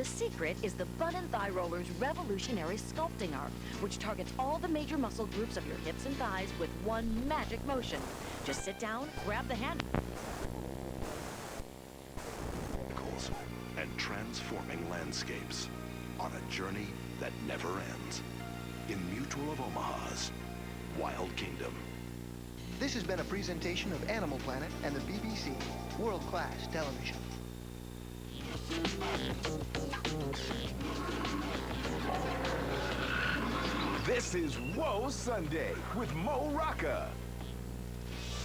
The secret is the Bun and Thigh Roller's revolutionary sculpting arm, which targets all the major muscle groups of your hips and thighs with one magic motion. Just sit down, grab the hand. And transforming landscapes on a journey that never ends. In Mutual of Omaha's Wild Kingdom. This has been a presentation of Animal Planet and the BBC, world-class television. This is Whoa Sunday with Mo Rocca.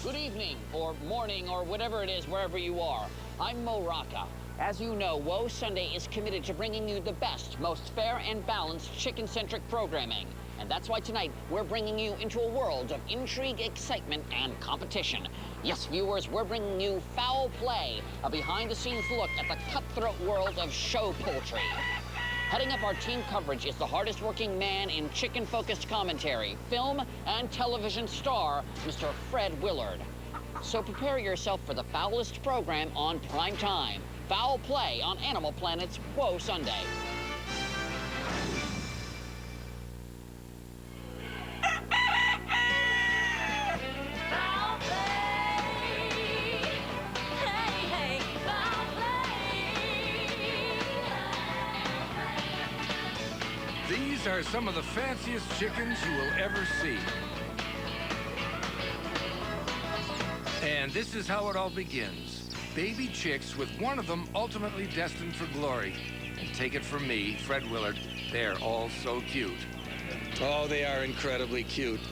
Good evening, or morning, or whatever it is, wherever you are. I'm Mo Rocca. As you know, Whoa Sunday is committed to bringing you the best, most fair and balanced chicken-centric programming. And that's why tonight, we're bringing you into a world of intrigue, excitement, and competition. Yes, viewers, we're bringing you Foul Play, a behind-the-scenes look at the cutthroat world of show poultry. Heading up our team coverage is the hardest-working man in chicken-focused commentary, film and television star, Mr. Fred Willard. So prepare yourself for the foulest program on prime time. Foul Play on Animal Planet's Whoa Sunday. Foul play. Hey, hey, foul play. These are some of the fanciest chickens you will ever see. And this is how it all begins. Baby chicks with one of them ultimately destined for glory. And take it from me, Fred Willard, they're all so cute. Oh, they are incredibly cute.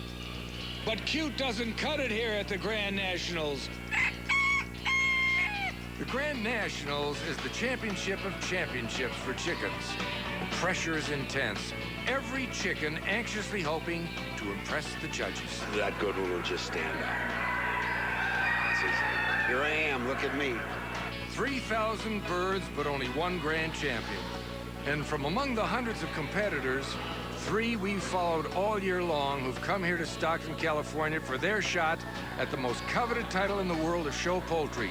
But cute doesn't cut it here at the Grand Nationals. The Grand Nationals is the championship of championships for chickens. The pressure is intense. Every chicken anxiously hoping to impress the judges. That good one will just stand out. Here I am, look at me. 3,000 birds, but only one grand champion. And from among the hundreds of competitors, 3 we've followed all year long who've come here to Stockton, California for their shot at the most coveted title in the world of show poultry,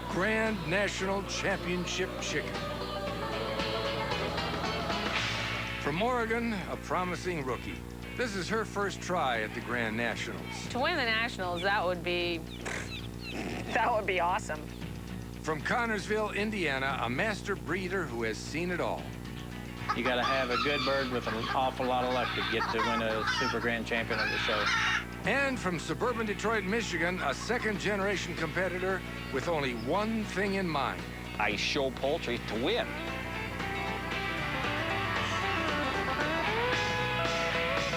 Grand National Championship Chicken. From Oregon, a promising rookie. This is her first try at the Grand Nationals. To win the Nationals, that would be awesome. From Connorsville, Indiana, a master breeder who has seen it all. You got to have a good bird with an awful lot of luck to get to win a Super Grand Champion of the show. And from suburban Detroit, Michigan, a second-generation competitor with only one thing in mind. I show poultry to win.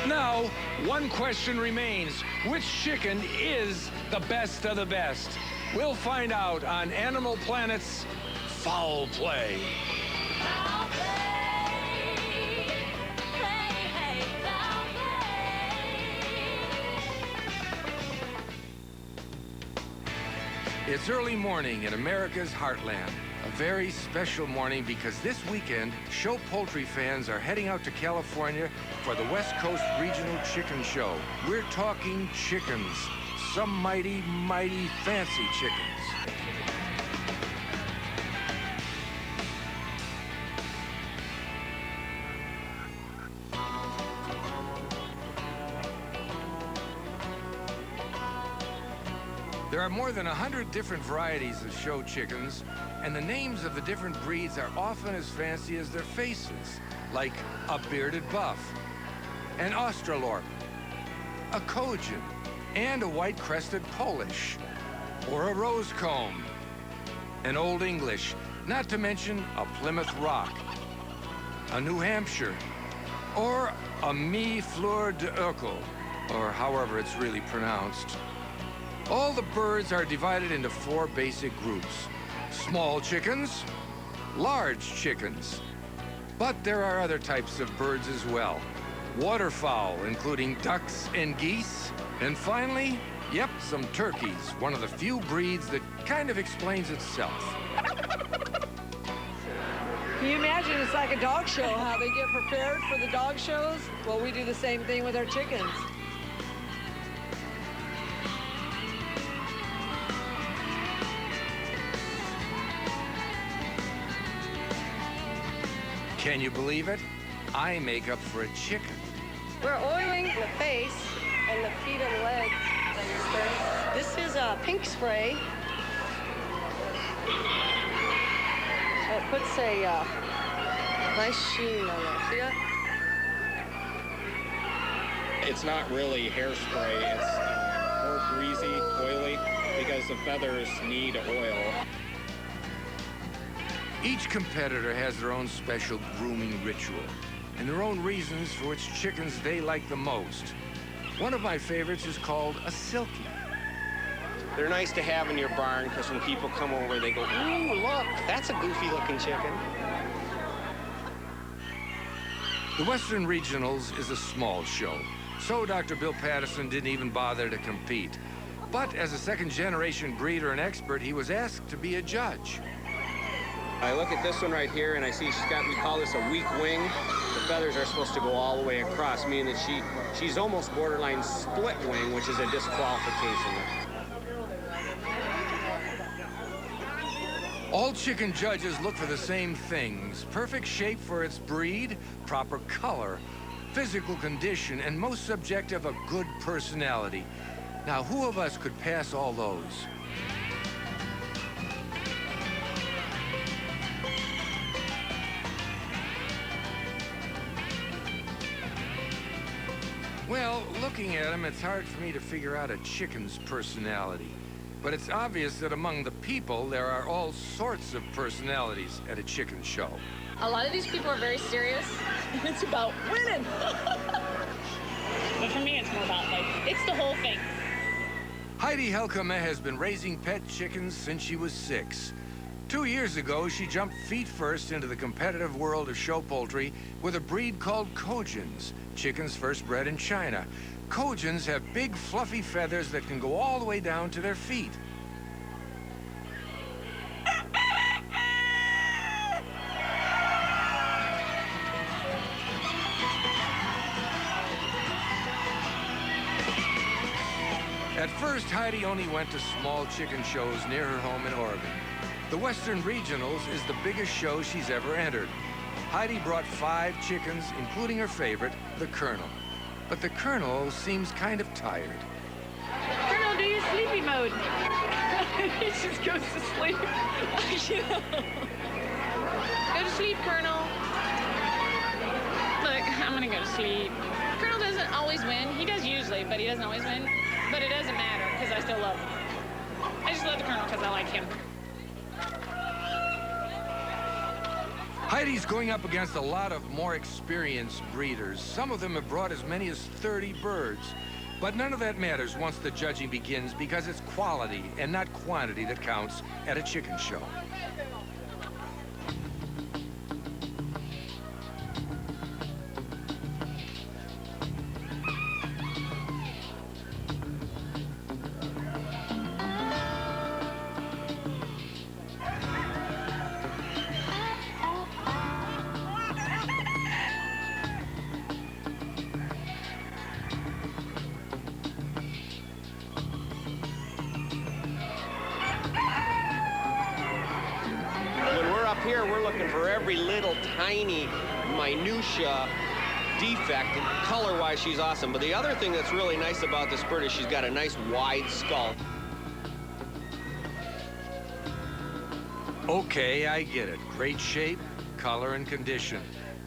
Now, one question remains. Which chicken is the best of the best? We'll find out on Animal Planet's Foul Play. Foul play. Hey, hey, foul play. It's early morning in America's heartland. A very special morning because this weekend, show poultry fans are heading out to California for the West Coast Regional Chicken Show. We're talking chickens. Some mighty, mighty fancy chickens. There are more than 100 different varieties of show chickens, and the names of the different breeds are often as fancy as their faces, like a bearded buff, an Australorp, a Cajun, and a white-crested Polish, or a rose-comb, an Old English, not to mention a Plymouth Rock, a New Hampshire, or a Mi Fleur d'Urkel, or however it's really pronounced. All the birds are divided into 4 basic groups. Small chickens, large chickens. But there are other types of birds as well. Waterfowl, including ducks and geese. And finally, yep, some turkeys, one of the few breeds that kind of explains itself. Can you imagine it's like a dog show, how they get prepared for the dog shows? Well, we do the same thing with our chickens. Can you believe it? Eye makeup for a chicken. We're oiling the face and the feet and legs. This is a pink spray. So it puts a nice sheen on there. See that? It's not really hairspray. It's more greasy, oily, because the feathers need oil. Each competitor has their own special grooming ritual and their own reasons for which chickens they like the most. One of my favorites is called a silkie. They're nice to have in your barn because when people come over, they go, ooh, look, that's a goofy-looking chicken. The Western Regionals is a small show, so Dr. Bill Patterson didn't even bother to compete. But as a second-generation breeder and expert, he was asked to be a judge. I look at this one right here, and I see she's got, we call this a weak wing. The feathers are supposed to go all the way across, meaning that she's almost borderline split wing, which is a disqualification. All chicken judges look for the same things: perfect shape for its breed, proper color, physical condition, and most subjective, a good personality. Now, who of us could pass all those? Well, looking at him, it's hard for me to figure out a chicken's personality. But it's obvious that among the people, there are all sorts of personalities at a chicken show. A lot of these people are very serious, and it's about winning. But for me, it's more about, like, it's the whole thing. Heidi Helkema has been raising pet chickens since she was 6. 2 years ago, she jumped feet first into the competitive world of show poultry with a breed called Kojins, chickens first bred in China. Kojins have big, fluffy feathers that can go all the way down to their feet. At first, Heidi only went to small chicken shows near her home in Oregon. The Western Regionals is the biggest show she's ever entered. Heidi brought 5 chickens, including her favorite, the Colonel. But the Colonel seems kind of tired. Colonel, do your sleepy mode. He just goes to sleep. Go to sleep, Colonel. Look, I'm gonna go to sleep. Colonel doesn't always win. He does usually, but he doesn't always win. But it doesn't matter, because I still love him. I just love the Colonel because I like him. Heidi's going up against a lot of more experienced breeders. Some of them have brought as many as 30 birds. But none of that matters once the judging begins, because it's quality and not quantity that counts at a chicken show. Here we're looking for every little tiny minutia defect. Color-wise, she's awesome. But the other thing that's really nice about this bird is she's got a nice wide skull. Okay, I get it. Great shape, color, and condition.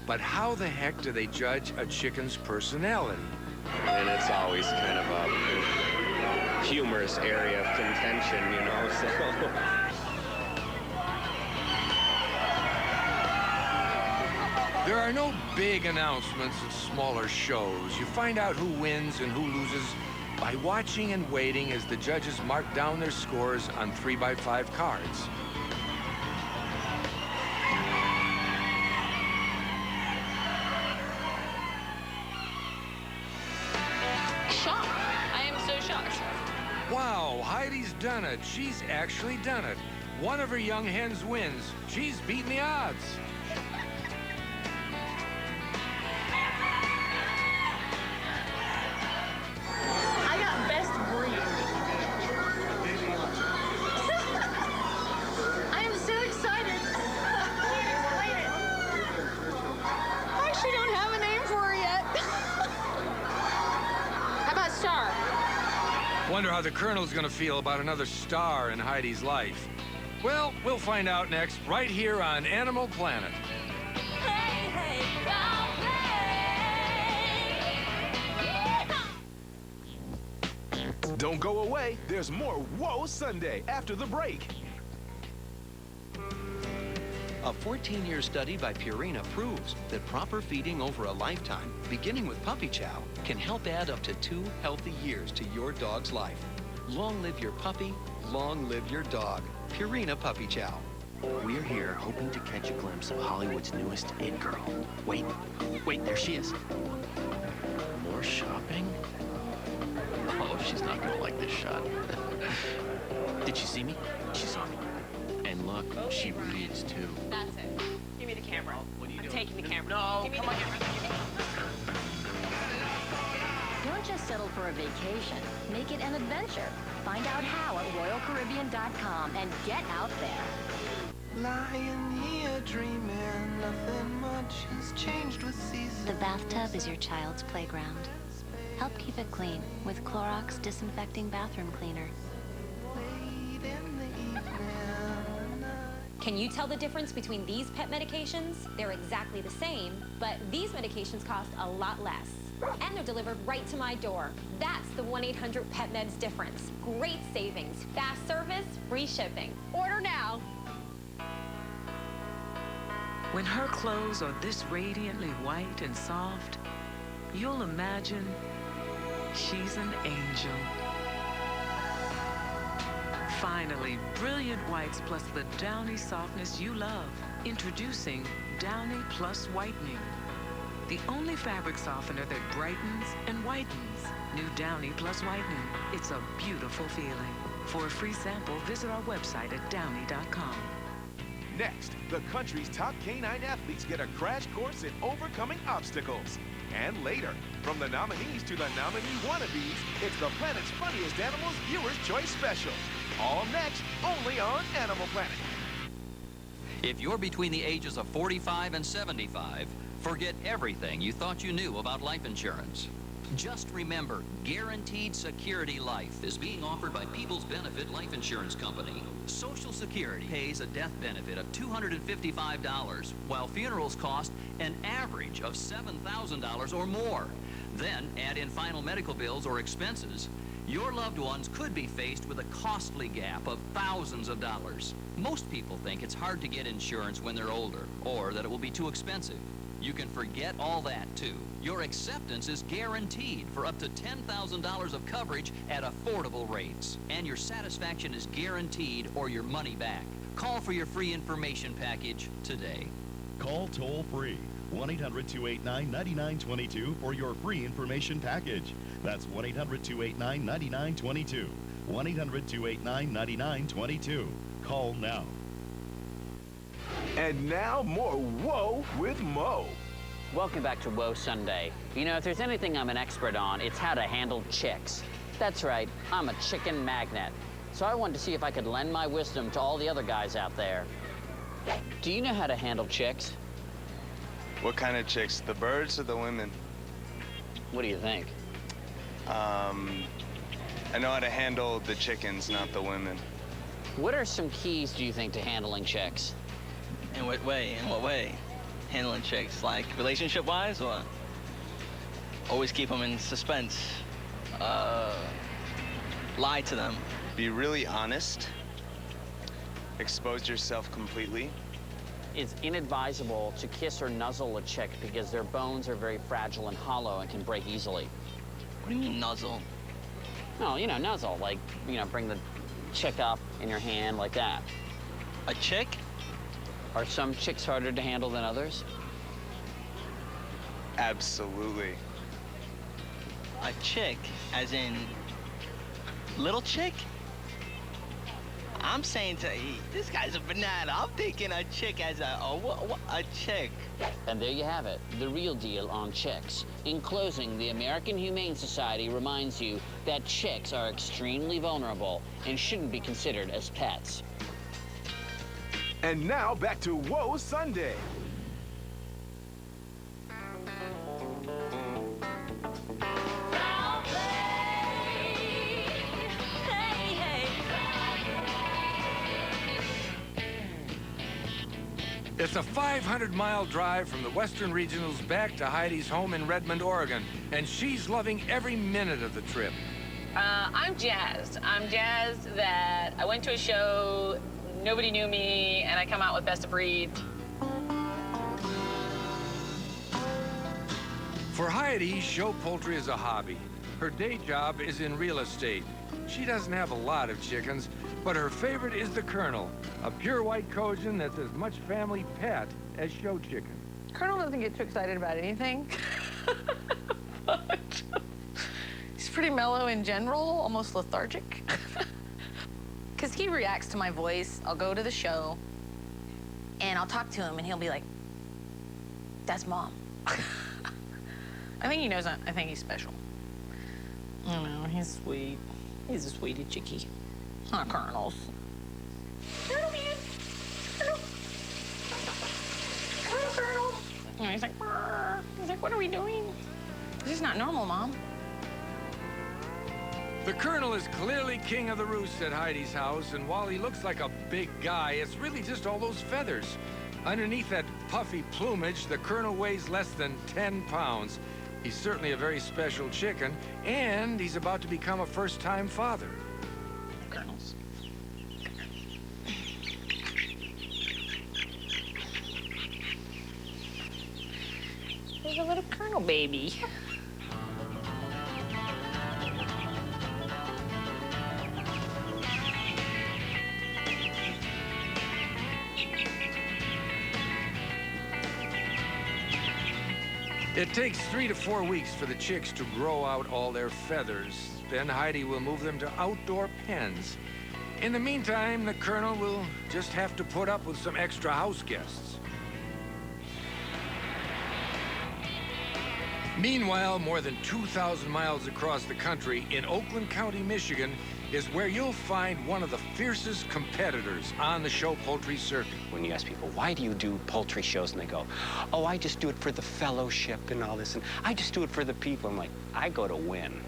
But how the heck do they judge a chicken's personality? And it's always kind of a humorous area of contention, you know, so... There are no big announcements at smaller shows. You find out who wins and who loses by watching and waiting as the judges mark down their scores on 3x5 cards. Shocked. I am so shocked. Wow, Heidi's done it. She's actually done it. One of her young hens wins. She's beaten the odds. Wonder how the Colonel's gonna feel about another star in Heidi's life. Well, we'll find out next, right here on Animal Planet. Hey, hey, Don't go away. There's more Whoa Sunday after the break. A 14-year study by Purina proves that proper feeding over a lifetime, beginning with puppy chow, can help add up to 2 healthy years to your dog's life. Long live your puppy, long live your dog. Purina Puppy Chow. We're here hoping to catch a glimpse of Hollywood's newest in-girl. Wait, there she is. More shopping? Oh, she's not gonna like this shot. Did she see me? She saw me. And look, she reads too. That's it. Give me the camera. What are you I'm doing? taking the camera. No, Give me come the on. camera. Don't just settle for a vacation. Make it an adventure. Find out how at RoyalCaribbean.com and get out there. Lying here dreaming, nothing much has changed with seasons. The bathtub is your child's playground. Help keep it clean with Clorox Disinfecting Bathroom Cleaner. Can you tell the difference between these pet medications? They're exactly the same, but these medications cost a lot less. And they're delivered right to my door. That's the 1-800-PET-MEDS difference. Great savings, fast service, free shipping. Order now. When her clothes are this radiantly white and soft, you'll imagine she's an angel. Finally, brilliant whites plus the downy softness you love. Introducing Downy Plus Whitening, the only fabric softener that brightens and whitens. New Downy Plus Whitening. It's a beautiful feeling. For a free sample, visit our website at downy.com. Next, the country's top canine athletes get a crash course in overcoming obstacles. And later, from the nominees to the nominee wannabes, it's the Planet's Funniest Animals Viewer's Choice Special. All next, only on Animal Planet. If you're between the ages of 45 and 75, forget everything you thought you knew about life insurance. Just remember, Guaranteed Security Life is being offered by People's Benefit Life Insurance Company. Social Security pays a death benefit of $255, while funerals cost an average of $7,000 or more. Then add in final medical bills or expenses. Your loved ones could be faced with a costly gap of thousands of dollars. Most people think it's hard to get insurance when they're older, or that it will be too expensive. You can forget all that, too. Your acceptance is guaranteed for up to $10,000 of coverage at affordable rates. And your satisfaction is guaranteed or your money back. Call for your free information package today. Call toll-free 1-800-289-9922 for your free information package. That's 1-800-289-9922. 1-800-289-9922. Call now. And now, more Whoa with Mo. Welcome back to Whoa Sunday. You know, if there's anything I'm an expert on, it's how to handle chicks. That's right, I'm a chicken magnet. So I wanted to see if I could lend my wisdom to all the other guys out there. Do you know how to handle chicks? What kind of chicks? The birds or the women? What do you think? I know how to handle the chickens, not the women. What are some keys, do you think, to handling chicks? In what way? In what way? Handling chicks, like relationship-wise, or always keep them in suspense? Lie to them. Be really honest. Expose yourself completely. It's inadvisable to kiss or nuzzle a chick because their bones are very fragile and hollow and can break easily. What do you mean nuzzle? No, you know, nuzzle, like, you know, bring the chick up in your hand like that. A chick? Are some chicks harder to handle than others? Absolutely. A chick, as in little chick? I'm saying this guy's a banana. I'm thinking a chick as a chick. And there you have it, the real deal on chicks. In closing, the American Humane Society reminds you that chicks are extremely vulnerable and shouldn't be considered as pets. And now back to Whoa Sunday. It's a 500-mile drive from the Western Regionals back to Heidi's home in Redmond, Oregon, and she's loving every minute of the trip. I'm jazzed. I'm jazzed that I went to a show, nobody knew me, and I come out with best of breed. For Heidi, show poultry is a hobby. Her day job is in real estate. She doesn't have a lot of chickens, but her favorite is the Colonel, a pure white Cajun that's as much family pet as show chicken. Colonel doesn't get too excited about anything. But he's pretty mellow in general, almost lethargic. Because he reacts to my voice. I'll go to the show, and I'll talk to him, and he'll be like, "That's Mom." I think he knows I think he's special. I don't know, he's sweet. He's a sweetie chickie. Not Colonel's. Colonel, man. Colonel. Colonel. And he's like, "Brr." He's like, "What are we doing? This is not normal, Mom." The Colonel is clearly king of the roost at Heidi's house, and while he looks like a big guy, it's really just all those feathers. Underneath that puffy plumage, the Colonel weighs less than 10 pounds. He's certainly a very special chicken, and he's about to become a first-time father. Colonels. There's a little Colonel baby. It takes 3 to 4 weeks for the chicks to grow out all their feathers. Then Heidi will move them to outdoor pens. In the meantime, the Colonel will just have to put up with some extra house guests. Meanwhile, more than 2,000 miles across the country, in Oakland County, Michigan, is where you'll find one of the fiercest competitors on the show poultry circuit. When you ask people, why do you do poultry shows? And they go, oh, I just do it for the fellowship and all this, and I just do it for the people. I'm like, I go to win.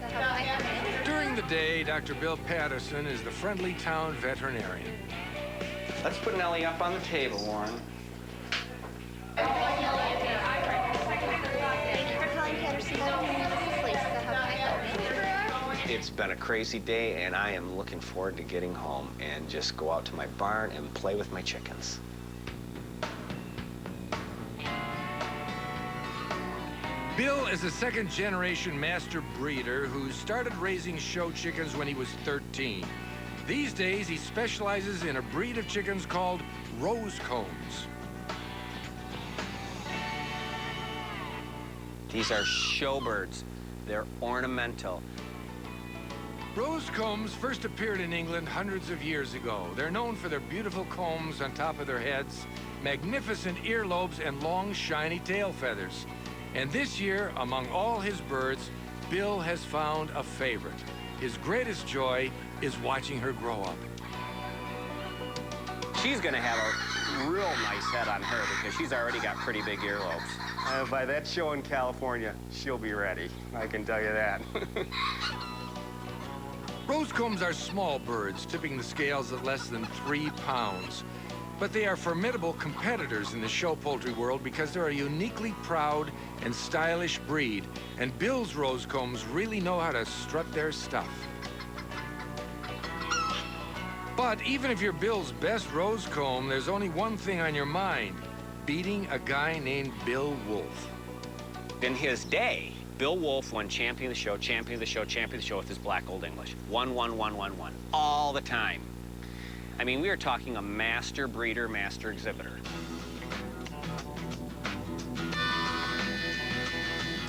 During the day, Dr. Bill Patterson is the friendly town veterinarian. Let's put Nellie up on the table, Warren. Thank you for calling Patterson. This is Lisa. How can I help you? It's been a crazy day, and I am looking forward to getting home and just go out to my barn and play with my chickens. Bill is a second-generation master breeder who started raising show chickens when he was 13. These days, he specializes in a breed of chickens called Rosecombs. These are showbirds. They're ornamental. Rosecombs first appeared in England hundreds of years ago. They're known for their beautiful combs on top of their heads, magnificent earlobes, and long, shiny tail feathers. And this year, among all his birds, Bill has found a favorite. His greatest joy is watching her grow up. She's gonna have a real nice head on her because she's already got pretty big earlobes. By that show in California, she'll be ready. I can tell you that. Rosecombs are small birds, tipping the scales at less than 3 pounds. But they are formidable competitors in the show poultry world because they're a uniquely proud and stylish breed, and Bill's Rosecombs really know how to strut their stuff. But even if you're Bill's best Rosecomb, there's only one thing on your mind: beating a guy named Bill Wolf. In his day, Bill Wolf won champion of the show, champion of the show, champion of the show with his black Old English. Won, all the time. I mean, we are talking a master breeder, master exhibitor.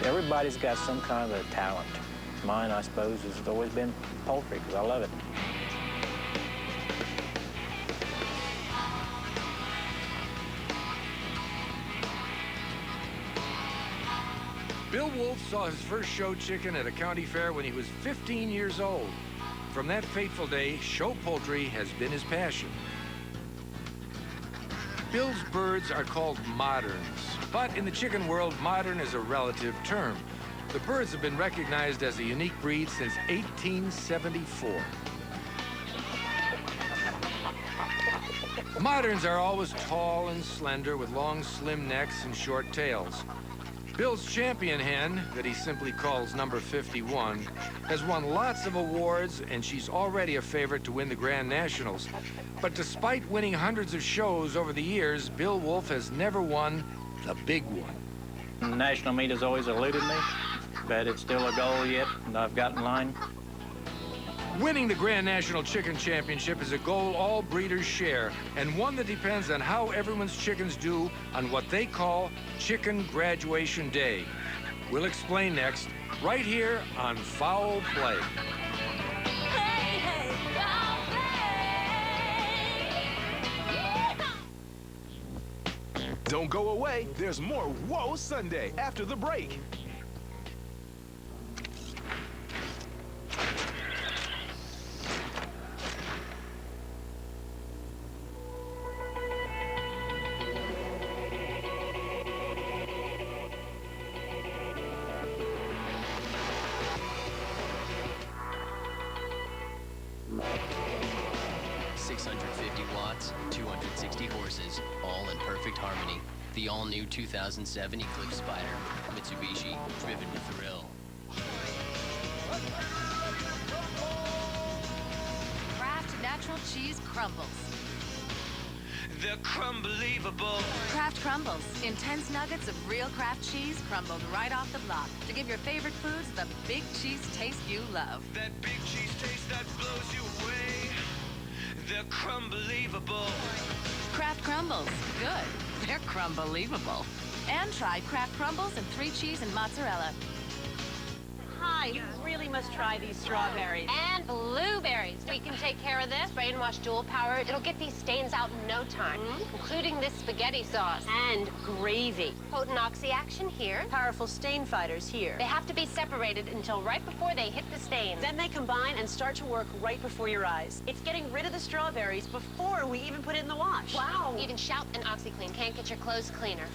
Everybody's got some kind of a talent. Mine, I suppose, has always been poultry, because I love it. Bill Wolf saw his first show chicken at a county fair when he was 15 years old. From that fateful day, show poultry has been his passion. Bill's birds are called moderns, but in the chicken world, modern is a relative term. The birds have been recognized as a unique breed since 1874. Moderns are always tall and slender with long, slim necks and short tails. Bill's champion hen, that he simply calls number 51, has won lots of awards, and she's already a favorite to win the Grand Nationals. But despite winning hundreds of shows over the years, Bill Wolf has never won the big one. National meet has always eluded me, but it's still a goal yet, and I've got in line. Winning the Grand National Chicken Championship is a goal all breeders share, and one that depends on how everyone's chickens do on what they call Chicken Graduation Day. We'll explain next, right here on Foul Play. Don't go away. There's more Whoa Sunday after the break. The all-new 2007 Eclipse Spider. Mitsubishi, driven with thrill. Kraft Natural Cheese Crumbles. The Crumbelievable. Kraft Crumbles. Intense nuggets of real Kraft cheese crumbled right off the block to give your favorite foods the big cheese taste you love. That big cheese taste that blows you away. The Crumbelievable. Kraft Crumbles. Good. They're Crumbelievable. And try Kraft Crumbles and 3 cheese and mozzarella. Hi, you really must try these strawberries. And blueberries. We can take care of this. Brainwash dual power. It'll get these stains out in no time, including this spaghetti sauce. And gravy. Potent oxy action here. Powerful stain fighters here. They have to be separated until right before they hit the stains. Then they combine and start to work right before your eyes. It's getting rid of the strawberries before we even put it in the wash. Wow. Even Shout and OxyClean can't get your clothes cleaner.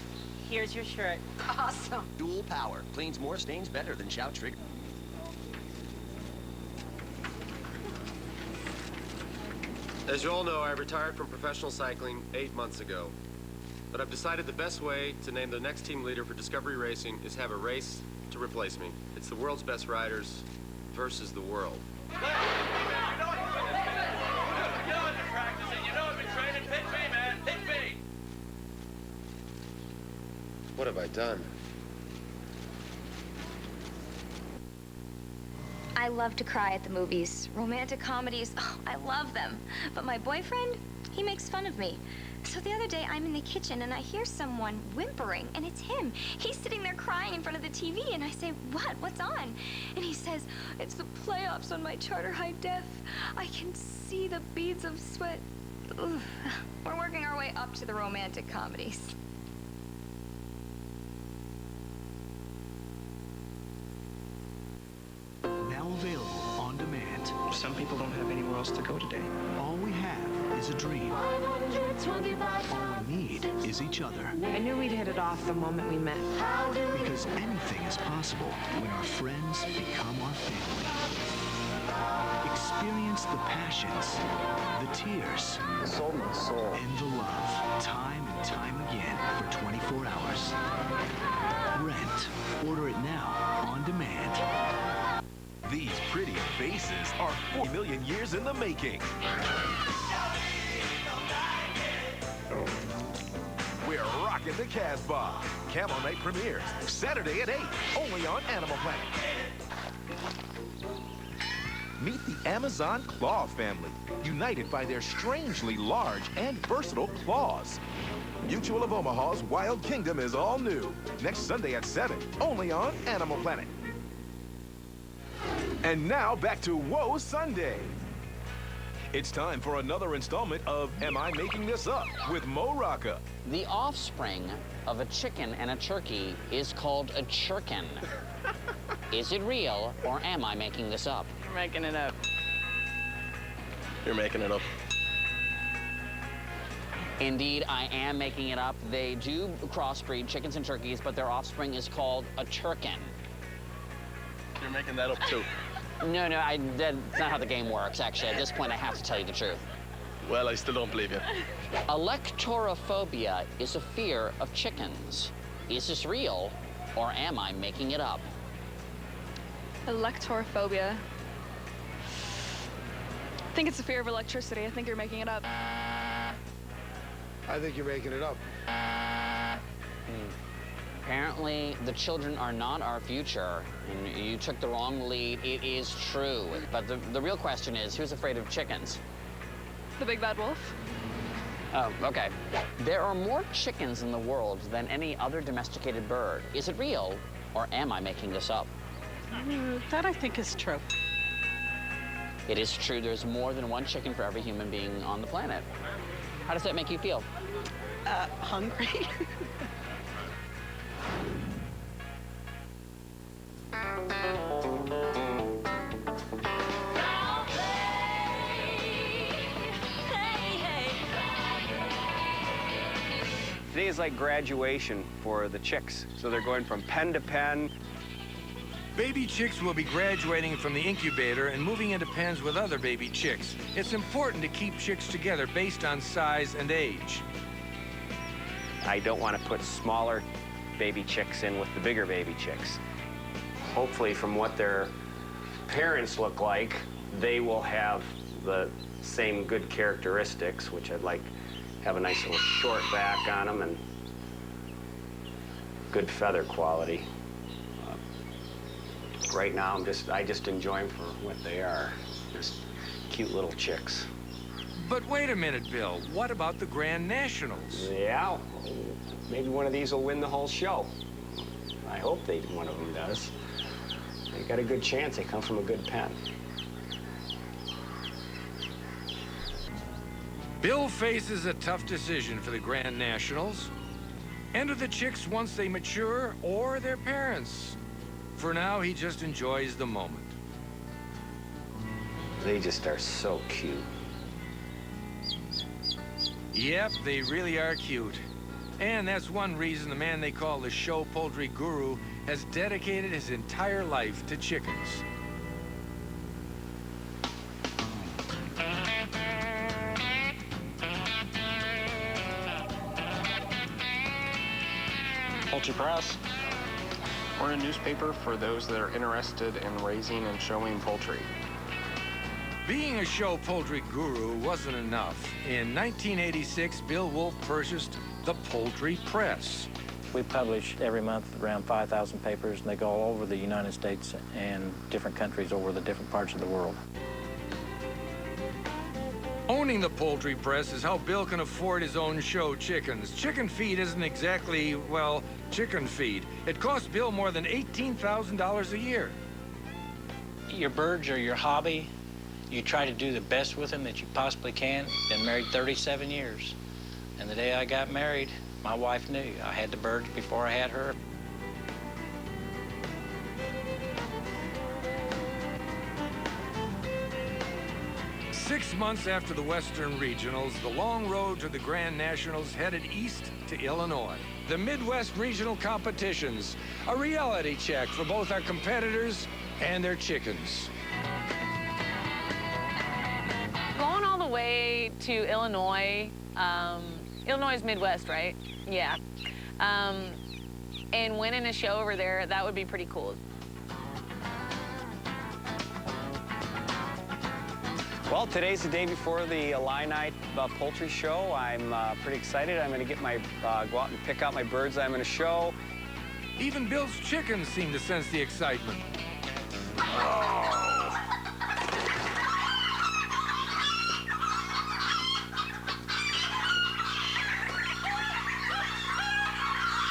Here's your shirt. Awesome. Dual power. Cleans more stains better than Shout Trigger. As you all know, I retired from professional cycling 8 months ago. But I've decided the best way to name the next team leader for Discovery Racing is have a race to replace me. It's the world's best riders versus the world. You know I've been practicing. You know I've been training. Hit me, man. Hit me. What have I done? I love to cry at the movies. Romantic comedies, oh, I love them. But my boyfriend, he makes fun of me. So the other day, I'm in the kitchen and I hear someone whimpering, and it's him. He's sitting there crying in front of the TV, and I say, "What? What's on?" And he says, "It's the playoffs on my Charter High Def. I can see the beads of sweat." Oof. We're working our way up to the romantic comedies. Now available on demand. Some people don't have anywhere else to go today. All we have is a dream. All we need is each other. I knew we'd hit it off the moment we met. Because anything is possible when our friends become our family. Experience the passions, the tears, and the love, time and time again for 24 hours. Rent. Order it now on demand. These pretty faces are 4 million years in the making. We're rocking the Casbah. Camel Night premieres Saturday at 8, only on Animal Planet. Meet the Amazon claw family, united by their strangely large and versatile claws. Mutual of Omaha's Wild Kingdom is all new. Next Sunday at 7, only on Animal Planet. And now back to Whoa Sunday. It's time for another installment of Am I Making This Up with Mo Rocca. The offspring of a chicken and a turkey is called a churkin. Is it real, or am I making this up? You're making it up. You're making it up. Indeed, I am making it up. They do crossbreed chickens and turkeys, but their offspring is called a churkin. You're making that up too. No, that's not how the game works, actually. At this point, I have to tell you the truth. Well, I still don't believe you. Electorophobia is a fear of chickens. Is this real, or am I making it up? Electorophobia. I think it's a fear of electricity. I think you're making it up. I think you're making it up. Apparently, the children are not our future, and you took the wrong lead. It is true. But the real question is, who's afraid of chickens? The big bad wolf? Oh, okay. There are more chickens in the world than any other domesticated bird. Is it real, or am I making this up? That I think is true. It is true. There's more than one chicken for every human being on the planet. How does that make you feel? Hungry. Today is like graduation for the chicks. So they're going from pen to pen. Baby chicks will be graduating from the incubator and moving into pens with other baby chicks. It's important to keep chicks together based on size and age. I don't want to put smaller baby chicks in with the bigger baby chicks. Hopefully, from what their parents look like, they will have the same good characteristics, which I'd like have a nice little short back on them and good feather quality. Right now, I just enjoy them for what they are, just cute little chicks. But wait a minute, Bill. What about the Grand Nationals? Yeah, maybe one of these will win the whole show. I hope one of them does. They got a good chance. They come from a good pen. Bill faces a tough decision for the Grand Nationals. Enter the chicks once they mature, or their parents. For now, he just enjoys the moment. They just are so cute. Yep, they really are cute. And that's one reason the man they call the show poultry guru has dedicated his entire life to chickens. Poultry Press. We're a newspaper for those that are interested in raising and showing poultry. Being a show poultry guru wasn't enough. In 1986, Bill Wolf purchased the Poultry Press. We publish every month around 5,000 papers, and they go all over the United States and different countries over the different parts of the world. Owning the Poultry Press is how Bill can afford his own show chickens. Chicken feed isn't exactly, well, chicken feed. It costs Bill more than $18,000 a year. Your birds are your hobby. You try to do the best with them that you possibly can. Been married 37 years. And the day I got married, my wife knew. I had the birds before I had her. Six months after the Western Regionals, the long road to the Grand Nationals headed east to Illinois. The Midwest Regional Competitions, a reality check for both our competitors and their chickens. Going all the way to Illinois, Illinois is Midwest, right? Yeah. And winning a show over there, that would be pretty cool. Well, today's the day before the Illini Poultry Show. I'm pretty excited. I'm going to go out and pick out my birds I'm going to show. Even Bill's chickens seem to sense the excitement.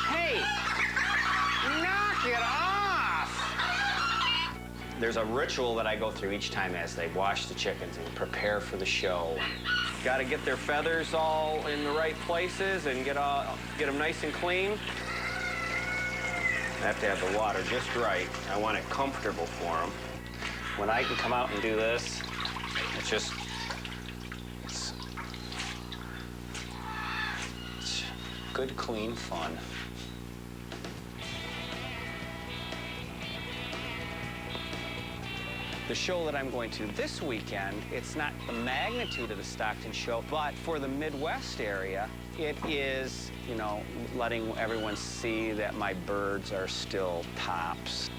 Hey, knock it off! There's a ritual that I go through each time as they wash the chickens and prepare for the show. Got to get their feathers all in the right places and get them nice and clean. I have to have the water just right. I want it comfortable for them. When I can come out and do this, it's good, clean fun. The show that I'm going to this weekend, it's not the magnitude of the Stockton show, but for the Midwest area, it is, you know, letting everyone see that my birds are still tops.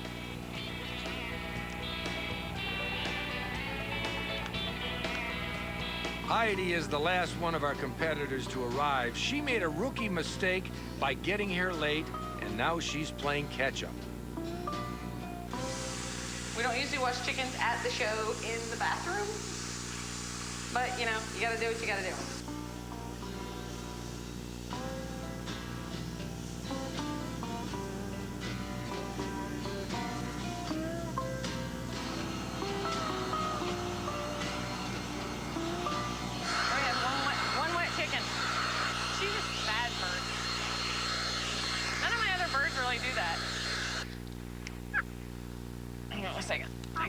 Heidi is the last one of our competitors to arrive. She made a rookie mistake by getting here late, and now she's playing catch-up. We don't usually watch chickens at the show in the bathroom, but you know, you gotta do what you gotta do. We have one wet chicken. She's a bad bird. None of my other birds really do that. Hang on a second. I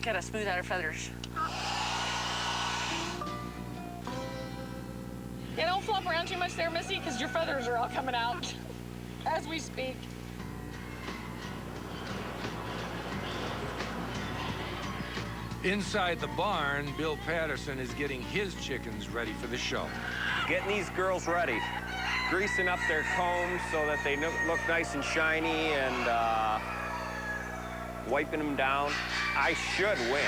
gotta smooth out her feathers. Yeah, don't flop around too much there, Missy, because your feathers are all coming out as we speak. Inside the barn, Bill Patterson is getting his chickens ready for the show. Getting these girls ready. Greasing up their combs so that they look nice and shiny, and wiping them down. I should win.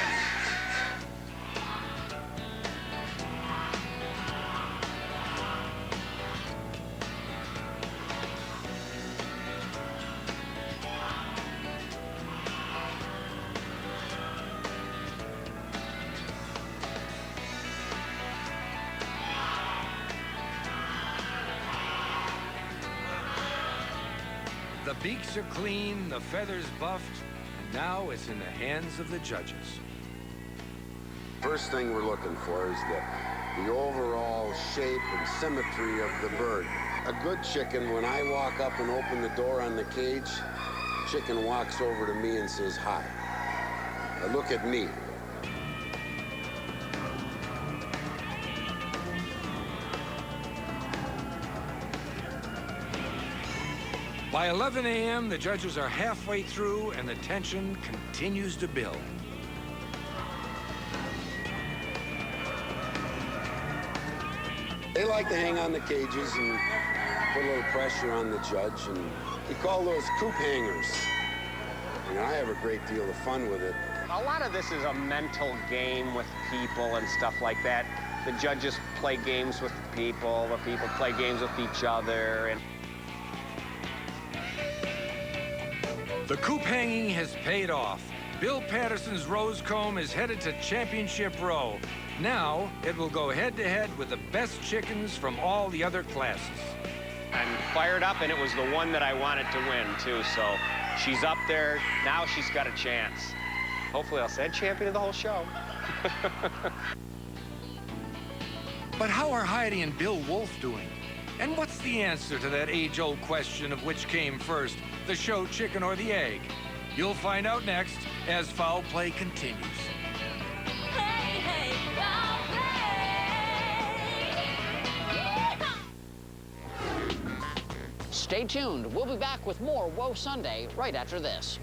The beaks are clean, the feathers buffed, and now it's in the hands of the judges. First thing we're looking for is the overall shape and symmetry of the bird. A good chicken, when I walk up and open the door on the cage, chicken walks over to me and says hi. Now look at me. By 11 a.m., the judges are halfway through and the tension continues to build. They like to hang on the cages and put a little pressure on the judge, and we call those coop hangers. And I have a great deal of fun with it. A lot of this is a mental game with people and stuff like that. The judges play games with people, the people play games with each other. And The coop hanging has paid off. Bill Patterson's rose comb is headed to championship row. Now, it will go head-to-head with the best chickens from all the other classes. I'm fired up, and it was the one that I wanted to win, too, so she's up there. Now she's got a chance. Hopefully I'll say champion of the whole show. But how are Heidi and Bill Wolf doing? And what's the answer to that age-old question of which came first, the show chicken or the egg? You'll find out next as Foul Play continues. Stay tuned. We'll be back with more Woe Sunday right after this.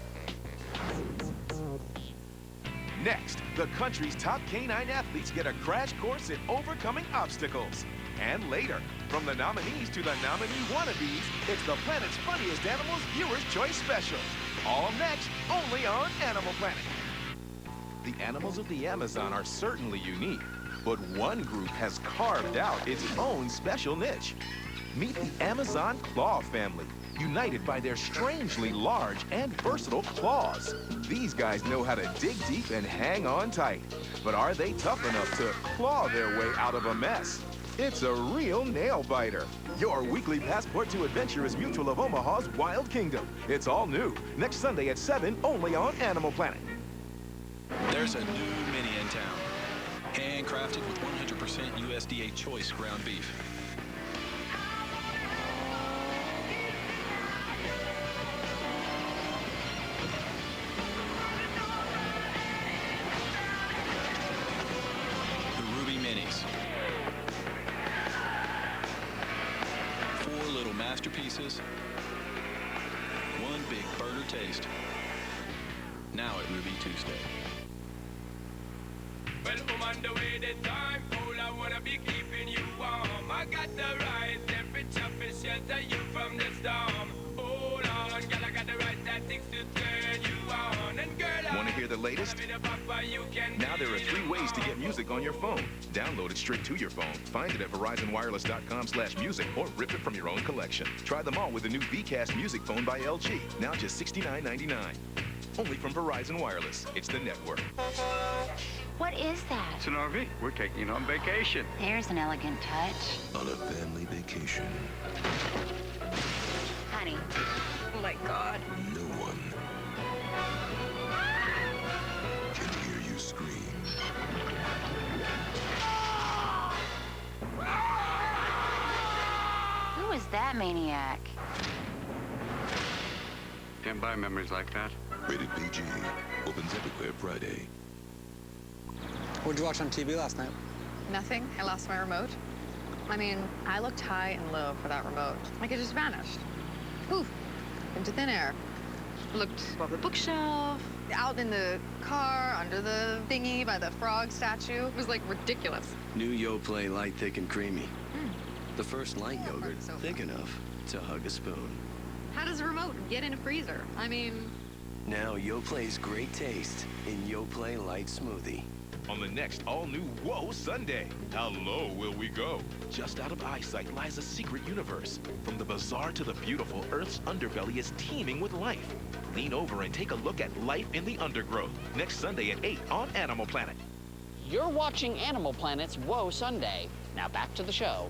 Next, the country's top canine athletes get a crash course in overcoming obstacles. And later, from the nominees to the nominee wannabes, it's the planet's funniest animals Viewer's Choice Special. All next, only on Animal Planet. The animals of the Amazon are certainly unique, but one group has carved out its own special niche. Meet the Amazon claw family, united by their strangely large and versatile claws. These guys know how to dig deep and hang on tight. But are they tough enough to claw their way out of a mess? It's a real nail biter. Your weekly passport to Adventurous Mutual of Omaha's Wild Kingdom. It's all new. Next Sunday at 7, only on Animal Planet. There's a new mini in town. Handcrafted with 100% USDA choice ground beef. The Ruby Minis. 4 little masterpieces. One big burger taste. Now at Ruby Tuesday. Well, I'm on the way this time. All I wanna be keeping you warm. I got the right temperature for shelter you from the storm. Hold on, girl, I got the right tactics to turn you on. And girl, Want to hear the latest? Now there are 3 ways to get music on your phone. Download it straight to your phone. Find it at verizonwireless.com/music or rip it from your own collection. Try them all with the new VCast Music Phone by LG. Now just $69.99. Only from Verizon Wireless. It's the network. What is that? It's an RV. We're taking it on vacation. There's an elegant touch. On a family vacation, Honey. Oh my God. no one can hear you scream. Who is that maniac? Can't buy memories like that. Rated PG. Opens everywhere Friday. What'd you watch on TV last night? Nothing. I lost my remote. I mean, I looked high and low for that remote. Like it just vanished. Poof. Into thin air. Looked above the bookshelf, out in the car, under the thingy by the frog statue. It was like ridiculous. New Yoplait Light Thick and Creamy. The first light yogurt thick enough to hug a spoon. How does a remote get in a freezer? I mean... Now Yoplay's great taste in Yoplait Light Smoothie. On the next all-new Whoa Sunday, how low will we go? Just out of eyesight lies a secret universe. From the bizarre to the beautiful, Earth's underbelly is teeming with life. Lean over and take a look at life in the undergrowth. Next Sunday at 8 on Animal Planet. You're watching Animal Planet's Whoa Sunday. Now back to the show.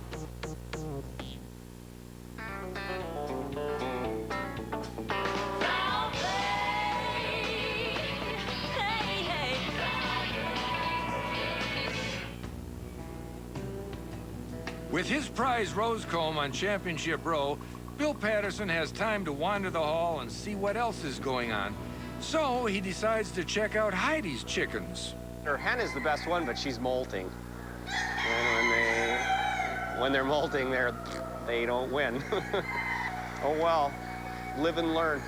With his prize rose comb on Championship Row, Bill Patterson has time to wander the hall and see what else is going on. So he decides to check out Heidi's chickens. Her hen is the best one, but she's molting. And when they're molting, they don't win. Oh well, live and learn.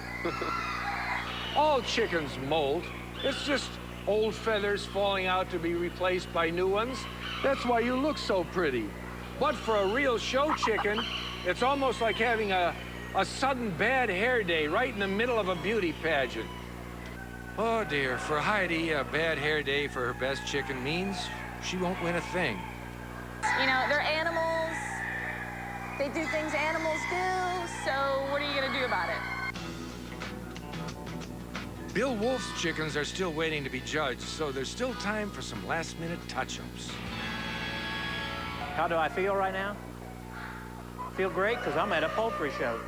All chickens molt. It's just old feathers falling out to be replaced by new ones. That's why you look so pretty. But for a real show chicken, it's almost like having a sudden bad hair day right in the middle of a beauty pageant. Oh dear, for Heidi, a bad hair day for her best chicken means she won't win a thing. You know, they're animals. They do things animals do, so what are you gonna do about it? Bill Wolf's chickens are still waiting to be judged, so there's still time for some last-minute touch-ups. How do I feel right now? I feel great because I'm at a poultry show.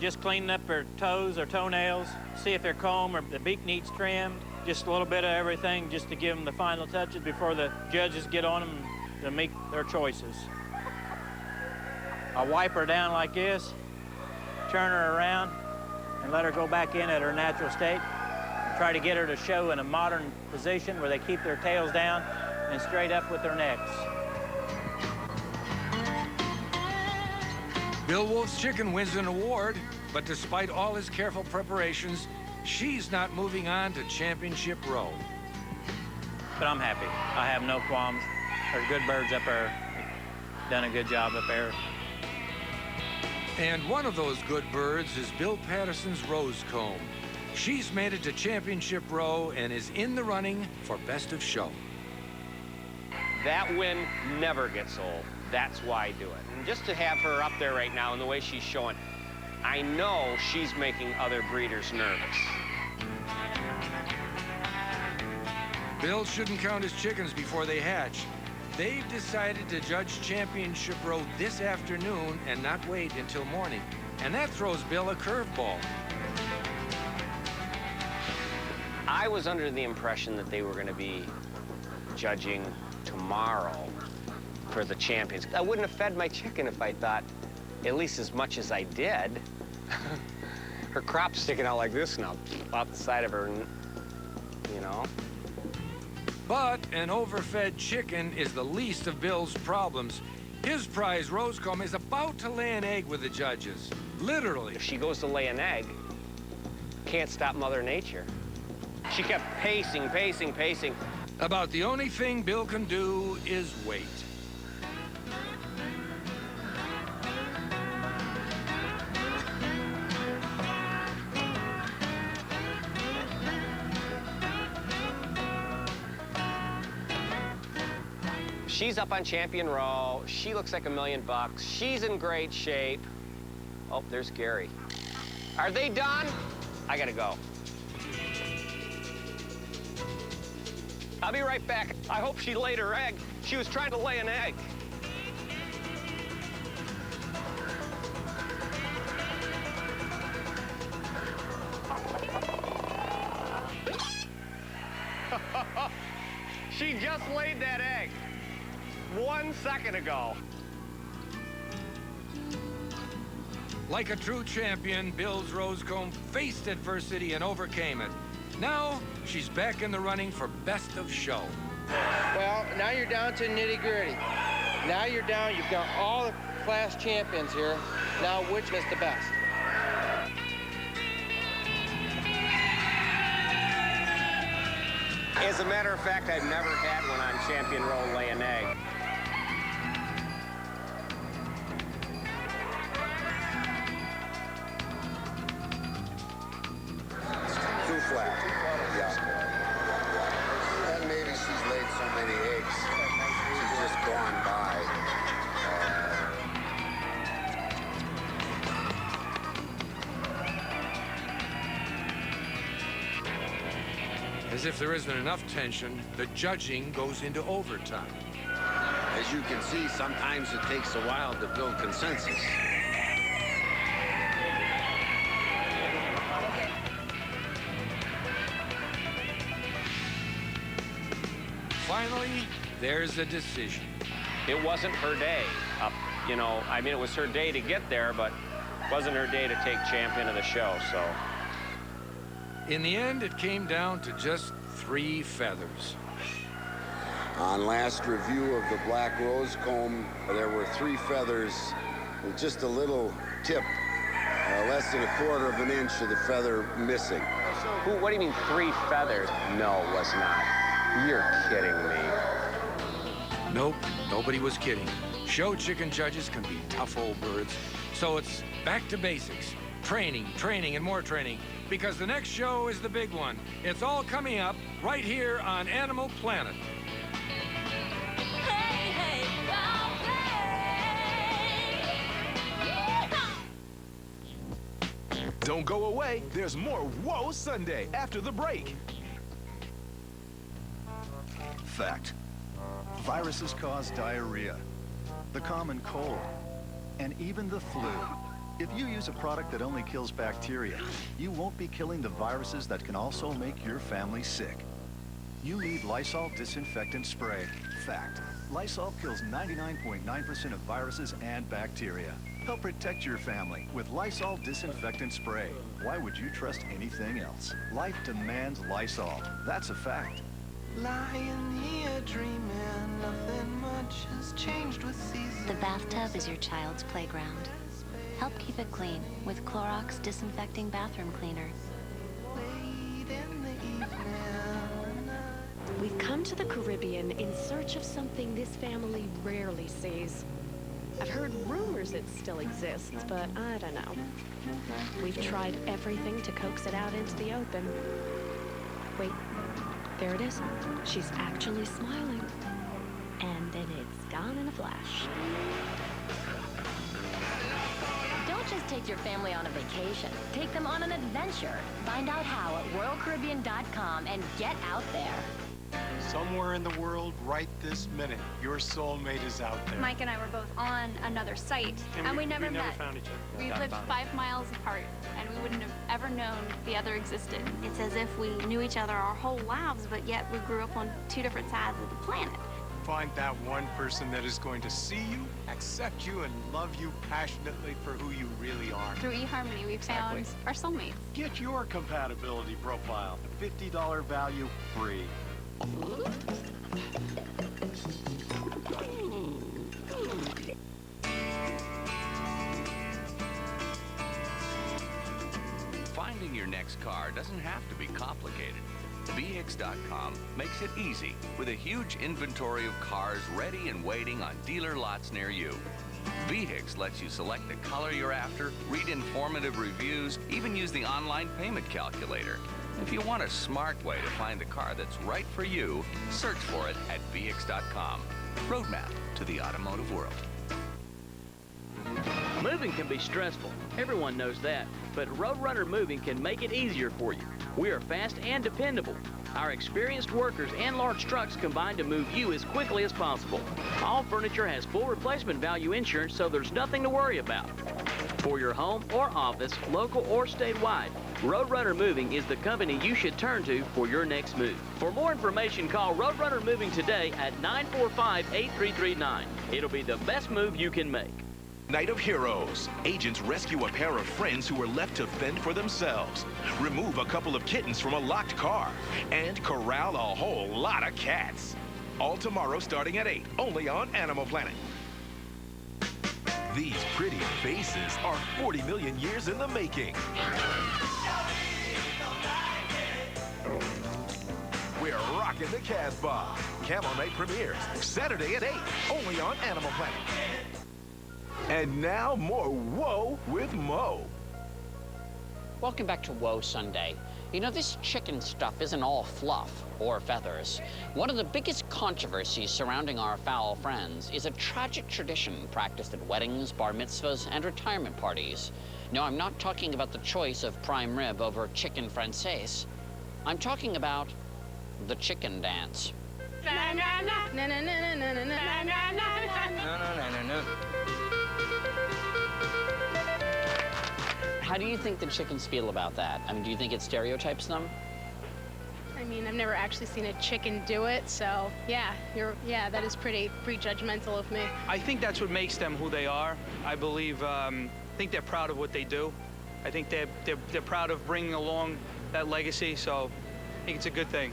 Just cleaning up their toes or toenails, see if their comb or the beak needs trimmed. Just a little bit of everything just to give them the final touches before the judges get on them to make their choices. I wipe her down like this, turn her around, and let her go back in at her natural state. Try to get her to show in a modern position where they keep their tails down and straight up with their necks. Bill Wolf's chicken wins an award, but despite all his careful preparations, she's not moving on to Championship Row. But I'm happy. I have no qualms. There's good birds up there. Done a good job up there. And one of those good birds is Bill Patterson's rose comb. She's made it to Championship Row and is in the running for Best of Show. That win never gets old. That's why I do it. And just to have her up there right now and the way she's showing, I know she's making other breeders nervous. Bill shouldn't count his chickens before they hatch. They've decided to judge Championship Row this afternoon and not wait until morning. And that throws Bill a curveball. I was under the impression that they were going to be judging tomorrow for the champions. I wouldn't have fed my chicken if I thought at least as much as I did. Her crop's sticking out like this now, off the side of her, you know. But an overfed chicken is the least of Bill's problems. His prize rosecomb is about to lay an egg with the judges. Literally. If she goes to lay an egg, can't stop Mother Nature. She kept pacing, pacing, pacing. About the only thing Bill can do is wait. She's up on champion row. She looks like $1 million. She's in great shape. Oh, there's Gary. Are they done? I gotta go. I'll be right back. I hope she laid her egg. She was trying to lay an egg. She just laid that egg 1 second ago. Like a true champion, Bill's Rosecomb faced adversity and overcame it. Now, she's back in the running for best of show. Well, now you're down to nitty-gritty. Now you're down, you've got all the class champions here. Now, which is the best? As a matter of fact, I've never had one on champion row lay an egg. Too flat. Yeah. And maybe she's laid so many eggs, she's just gone by. As if there isn't enough tension, the judging goes into overtime. As you can see, sometimes it takes a while to build consensus. Finally, there's a decision. It wasn't her day. You know, I mean, it was her day to get there, but it wasn't her day to take champion of the show, so. In the end, it came down to just 3 feathers. On last review of the black rose comb, there were 3 feathers with just a little tip, less than 1/4 of an inch of the feather missing. What do you mean 3 feathers? No, it was not. You're kidding me. Nope, nobody was kidding. Show chicken judges can be tough old birds. So it's back to basics. Training, training, and more training. Because the next show is the big one. It's all coming up right here on Animal Planet. Don't go away. There's more Whoa Sunday after the break. Fact. Viruses cause diarrhea, the common cold, and even the flu. If you use a product that only kills bacteria, you won't be killing the viruses that can also make your family sick. You need Lysol disinfectant spray. Fact. Lysol kills 99.9% of viruses and bacteria. Help protect your family with Lysol disinfectant spray. Why would you trust anything else? Life demands Lysol. That's a fact. Lying here dreaming, nothing much has changed with seasons. The bathtub is your child's playground. Help keep it clean with Clorox Disinfecting Bathroom Cleaner. We've come to the Caribbean in search of something this family rarely sees. I've heard rumors it still exists, but I don't know. We've tried everything to coax it out into the open. Wait, there it is. She's actually smiling. And then it's gone in a flash. Don't just take your family on a vacation. Take them on an adventure. Find out how at RoyalCaribbean.com and get out there. Somewhere in the world, right this minute, your soulmate is out there. Mike and I were both on another site, and we never met. Found each other. We lived 5 miles apart, and we wouldn't have ever known the other existed. It's as if we knew each other our whole lives, but yet we grew up on 2 different sides of the planet. Find that one person that is going to see you, accept you, and love you passionately for who you really are. Through eHarmony, we found our soulmates. Get your compatibility profile. A $50 value free. Finding your next car doesn't have to be complicated. VHS.com makes it easy with a huge inventory of cars ready and waiting on dealer lots near you. VHS lets you select the color you're after, read informative reviews, even use the online payment calculator. If you want a smart way to find the car that's right for you, search for it at VHS.com. Roadmap to the automotive world. Moving can be stressful. Everyone knows that. But Roadrunner Moving can make it easier for you. We are fast and dependable. Our experienced workers and large trucks combine to move you as quickly as possible. All furniture has full replacement value insurance, so there's nothing to worry about. For your home or office, local or statewide, Roadrunner Moving is the company you should turn to for your next move. For more information, call Roadrunner Moving today at 945-8339. It'll be the best move you can make. Night of Heroes. Agents rescue a pair of friends who were left to fend for themselves, remove a couple of kittens from a locked car, and corral a whole lot of cats. All tomorrow starting at 8, only on Animal Planet. These pretty faces are 40 million years in the making. We're rocking the Casbah. Camel Night premieres Saturday at 8, only on Animal Planet. And now more Whoa with Mo. Welcome back to Whoa Sunday. You know, this chicken stuff isn't all fluff or feathers. One of the biggest controversies surrounding our fowl friends is a tragic tradition practiced at weddings, bar mitzvahs, and retirement parties. No, I'm not talking about the choice of prime rib over chicken francaise. I'm talking about the chicken dance. How do you think the chickens feel about that? I mean, do you think it stereotypes them? I mean, I've never actually seen a chicken do it, so yeah, that is pretty judgmental of me. I think that's what makes them who they are. I believe, think they're proud of what they do. I think they're proud of bringing along that legacy, so I think it's a good thing.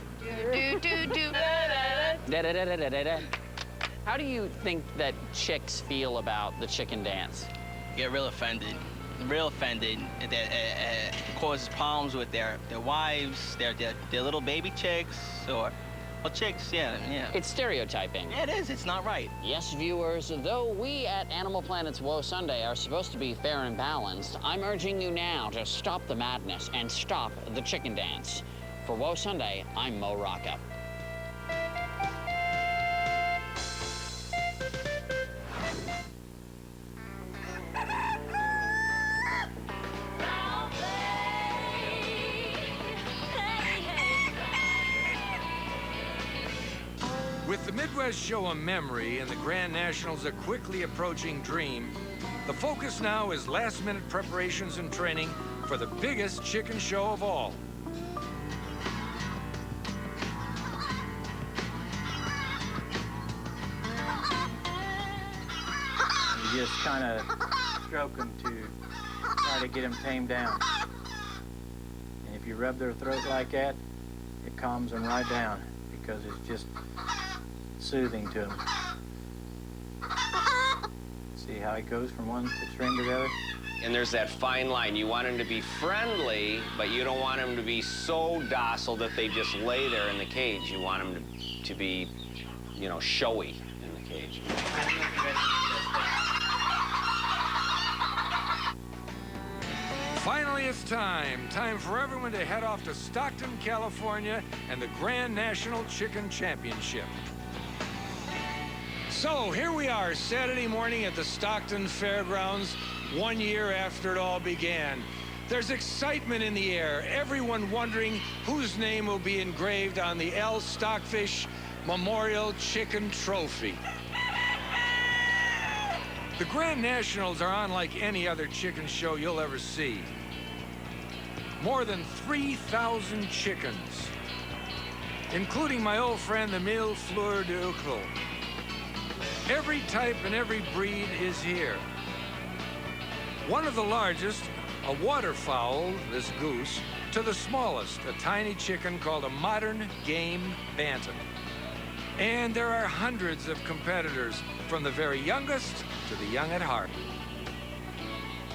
How do you think that chicks feel about the chicken dance? Get real offended. That causes problems with their wives, their little baby chicks, or well, chicks, yeah. It's stereotyping. Yeah, it is. It's not right. Yes, viewers, though we at Animal Planet's Whoa Sunday are supposed to be fair and balanced, I'm urging you now to stop the madness and stop the chicken dance. For Whoa Sunday, I'm Mo Rocca. With the Midwest Show a memory and the Grand Nationals a quickly approaching dream, the focus now is last-minute preparations and training for the biggest chicken show of all. You just kind of stroke them to try to get them tamed down. And if you rub their throat like that, it calms them right down because it's just soothing to them. See how it goes from one extreme to the other? And there's that fine line. You want them to be friendly, but you don't want them to be so docile that they just lay there in the cage. You want them to be, you know, showy in the cage. Finally, it's time. Time for everyone to head off to Stockton, California, and the Grand National Chicken Championship. So here we are, Saturday morning at the Stockton Fairgrounds, 1 year after it all began. There's excitement in the air, everyone wondering whose name will be engraved on the L. Stockfish Memorial Chicken Trophy. The Grand Nationals are unlike any other chicken show you'll ever see. More than 3,000 chickens, including my old friend, the Mille Fleurs d'Uccle. Every type and every breed is here. One of the largest, a waterfowl, this goose, to the smallest, a tiny chicken called a modern game bantam. And there are hundreds of competitors, from the very youngest to the young at heart.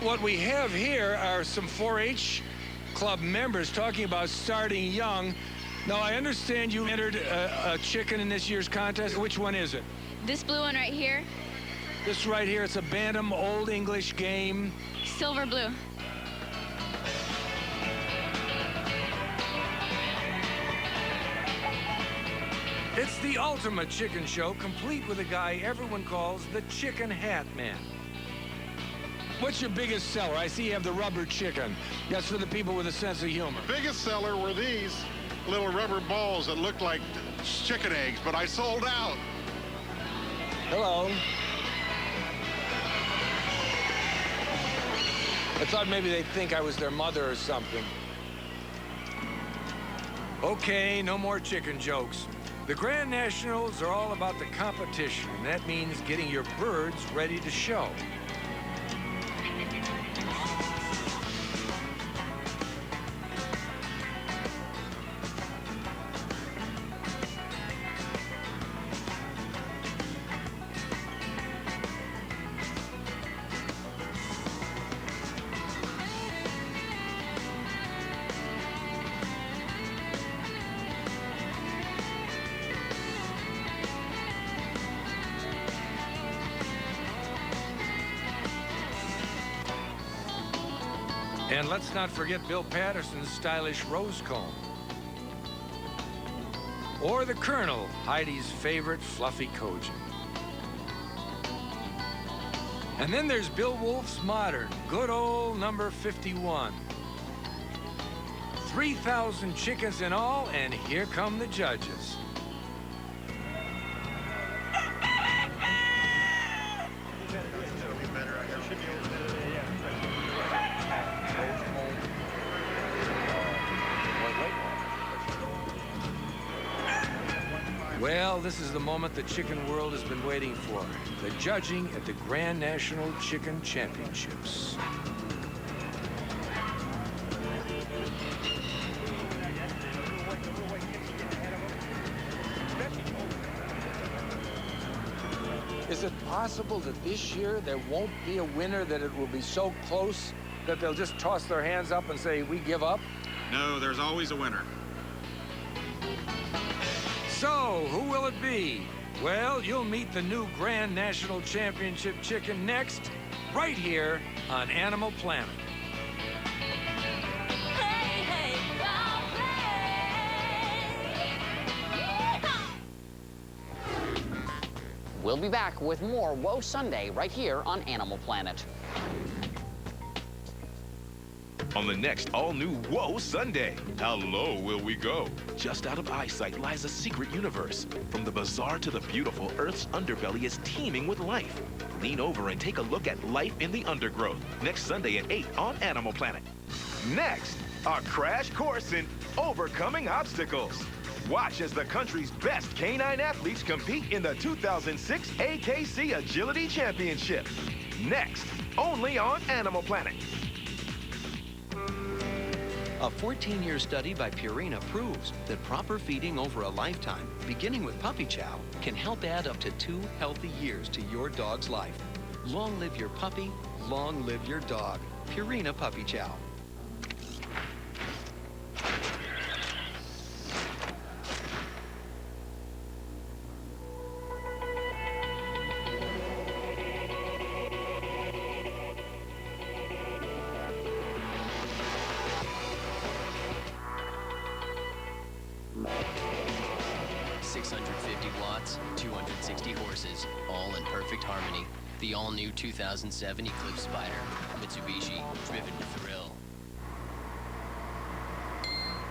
What we have here are some 4-H club members talking about starting young. Now, I understand you entered a chicken in this year's contest. Which one is it? This blue one right here, This right here, it's a Bantam Old English game. silver blue. It's the ultimate chicken show, complete with a guy everyone calls the Chicken Hat Man. What's your biggest seller? I see you have the rubber chicken. That's for the people with a sense of humor. Biggest seller were these little rubber balls that looked like chicken eggs, but I sold out. Hello. I thought maybe they'd think I was their mother or something. Okay, no more chicken jokes. The Grand Nationals are all about the competition, and that means getting your birds ready to show. And let's not forget Bill Patterson's stylish rose comb. Or the Colonel, Heidi's favorite fluffy Kojin. And then there's Bill Wolf's modern, good old number 51. 3,000 chickens in all, and here come the judges. Well, this is the moment the chicken world has been waiting for. The judging at the Grand National Chicken Championships. Is it possible that this year there won't be a winner, that it will be so close that they'll just toss their hands up and say, we give up? No, there's always a winner. So, who will it be? Well, you'll meet the new Grand National Championship chicken next, right here on Animal Planet. We'll be back with more Whoa Sunday right here on Animal Planet. On the next all-new Whoa Sunday, how low will we go? Just out of eyesight lies a secret universe. From the bizarre to the beautiful, Earth's underbelly is teeming with life. Lean over and take a look at life in the undergrowth. Next Sunday at 8 on Animal Planet. Next, a crash course in overcoming obstacles. Watch as the country's best canine athletes compete in the 2006 AKC Agility Championship. Next, only on Animal Planet. A 14-year study by Purina proves that proper feeding over a lifetime, beginning with puppy chow, can help add up to 2 healthy years to your dog's life. Long live your puppy, long live your dog. Purina Puppy Chow. The all-new 2007 Eclipse Spider. Mitsubishi, driven to thrill.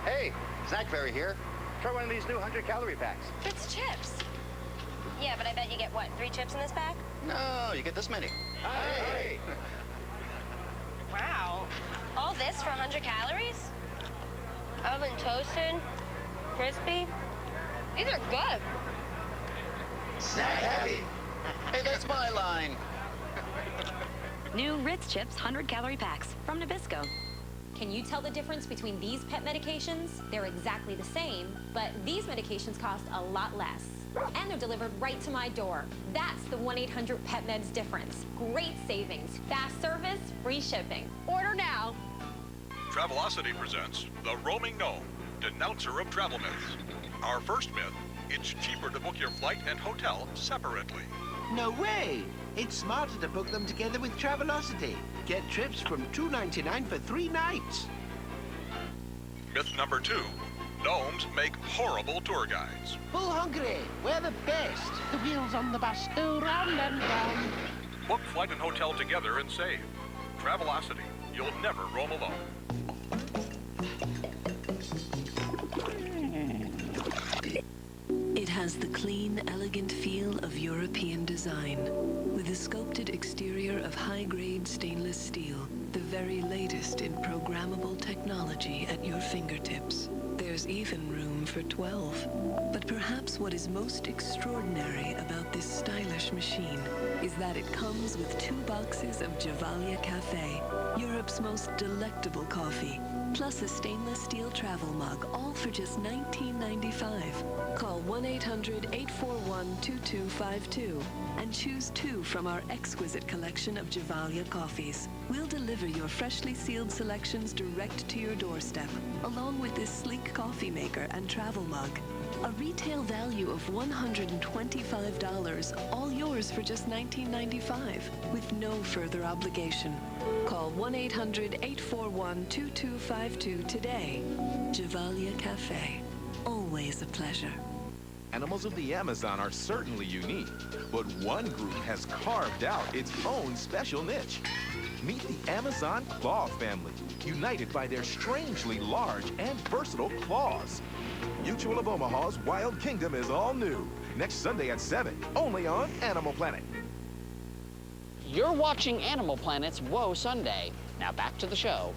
Hey, Snackberry here. Try one of these new 100-calorie packs. It's chips. Yeah, but I bet you get, what, 3 chips in this pack? No, you get this many. Hey! Wow. All this for 100 calories? Oven toasted, crispy. These are good. Snack heavy. Hey, that's my line. New Ritz Chips 100-calorie packs from Nabisco. Can you tell the difference between these pet medications? They're exactly the same, but these medications cost a lot less. And they're delivered right to my door. That's the 1-800-PET-MEDS difference. Great savings, fast service, free shipping. Order now. Travelocity presents The Roaming Gnome. denouncer of travel myths. Our first myth, it's cheaper to book your flight and hotel separately. No way! It's smarter to book them together with Travelocity. Get trips from $2.99 for 3 nights. Myth number 2, gnomes make horrible tour guides. Bull hungry, we're the best. The wheels on the bus go round and round. Book flight and hotel together and save. Travelocity, you'll never roam alone. It has the clean, elegant feel of European design, with a sculpted exterior of high-grade stainless steel, the very latest in programmable technology at your fingertips. There's even room for 12. But perhaps what is most extraordinary about this stylish machine is that it comes with 2 boxes of Javalia Cafe, Europe's most delectable coffee, plus a stainless steel travel mug, all for just $19.95. Call 1-800-841-2252 and choose 2 from our exquisite collection of Javalia coffees. We'll deliver your freshly sealed selections direct to your doorstep, along with this sleek coffee maker and travel mug. A retail value of $125, all yours for just $19.95, with no further obligation. Call 1-800-841-2252 today. Javalia Cafe, always a pleasure. Animals of the Amazon are certainly unique, but one group has carved out its own special niche. Meet the Amazon claw family, united by their strangely large and versatile claws. Mutual of Omaha's Wild Kingdom is all new, next Sunday at 7, only on Animal Planet. You're watching Animal Planet's Whoa Sunday. Now back to the show.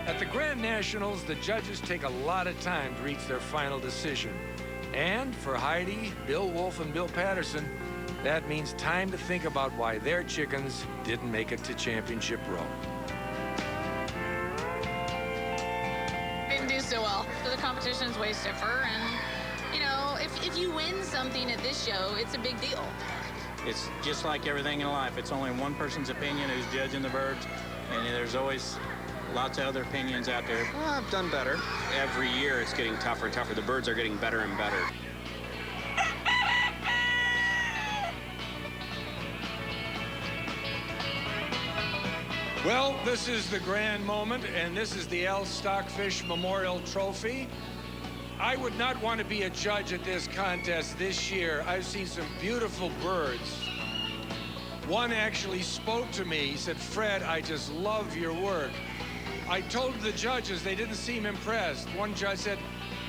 At the Grand Nationals, the judges take a lot of time to reach their final decision. And for Heidi, Bill Wolf, and Bill Patterson, that means time to think about why their chickens didn't make it to championship row. Didn't do so well. So the competition's way stiffer, and you know, if you win something at this show, it's a big deal. It's just like everything in life. It's only one person's opinion who's judging the birds, and there's always lots of other opinions out there. Well, I've done better. Every year it's getting tougher and tougher. The birds are getting better and better. Well, this is the grand moment, and this is the L. Stockfish Memorial Trophy. I would not want to be a judge at this contest this year. I've seen some beautiful birds. One actually spoke to me. He said, "Fred, I just love your work." I told the judges, they didn't seem impressed. One judge said,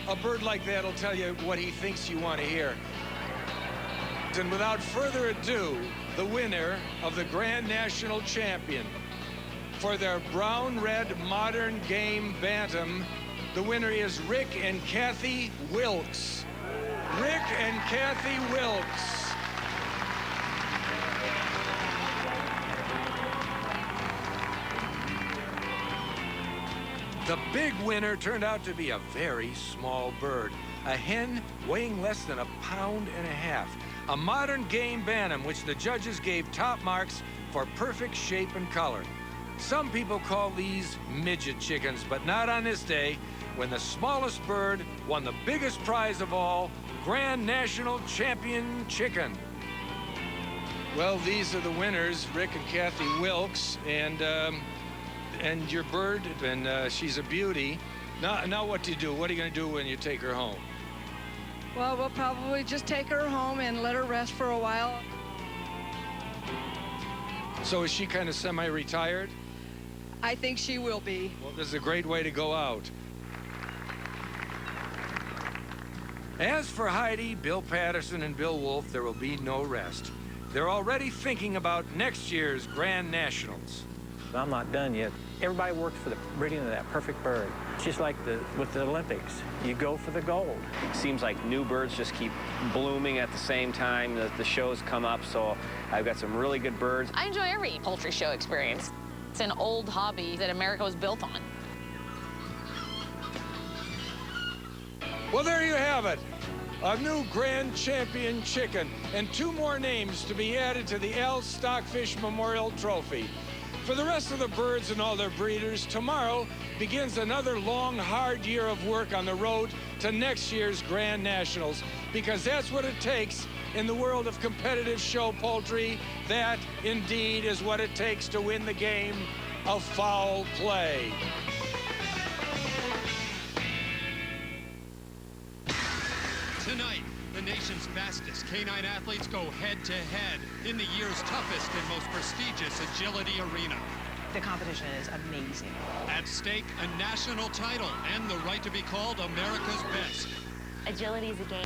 "A bird like that will tell you what he thinks you want to hear." And without further ado, the winner of the Grand National Champion for their brown-red modern game bantam, the winner is Rick and Kathy Wilkes. Rick and Kathy Wilkes. The big winner turned out to be a very small bird, a hen weighing less than 1.5 pounds, a modern game bantam which the judges gave top marks for perfect shape and color. Some people call these midget chickens, but not on this day, when the smallest bird won the biggest prize of all, Grand National Champion Chicken. Well, these are the winners, Rick and Kathy Wilkes, and your bird, and she's a beauty. Now what do you do? What are you going to do when you take her home? Well, we'll probably just take her home and let her rest for a while. So is she kind of semi-retired? I think she will be. Well, this is a great way to go out. As for Heidi, Bill Patterson, and Bill Wolf, there will be no rest. They're already thinking about next year's Grand Nationals. I'm not done yet. Everybody works for the breeding of that perfect bird. It's just like with the Olympics. You go for the gold. Seems like new birds just keep blooming at the same time. The shows come up, so I've got some really good birds. I enjoy every poultry show experience. It's an old hobby that America was built on. Well, there you have it. A new grand champion chicken and 2 more names to be added to the Al Stockfish Memorial Trophy. For the rest of the birds and all their breeders, tomorrow begins another long, hard year of work on the road to next year's Grand Nationals, because that's what it takes in the world of competitive show poultry. That, indeed, is what it takes to win the game of foul play. Tonight, the nation's fastest canine athletes go head-to-head in the year's toughest and most prestigious agility arena. The competition is amazing. At stake, a national title and the right to be called America's best. Agility is a game.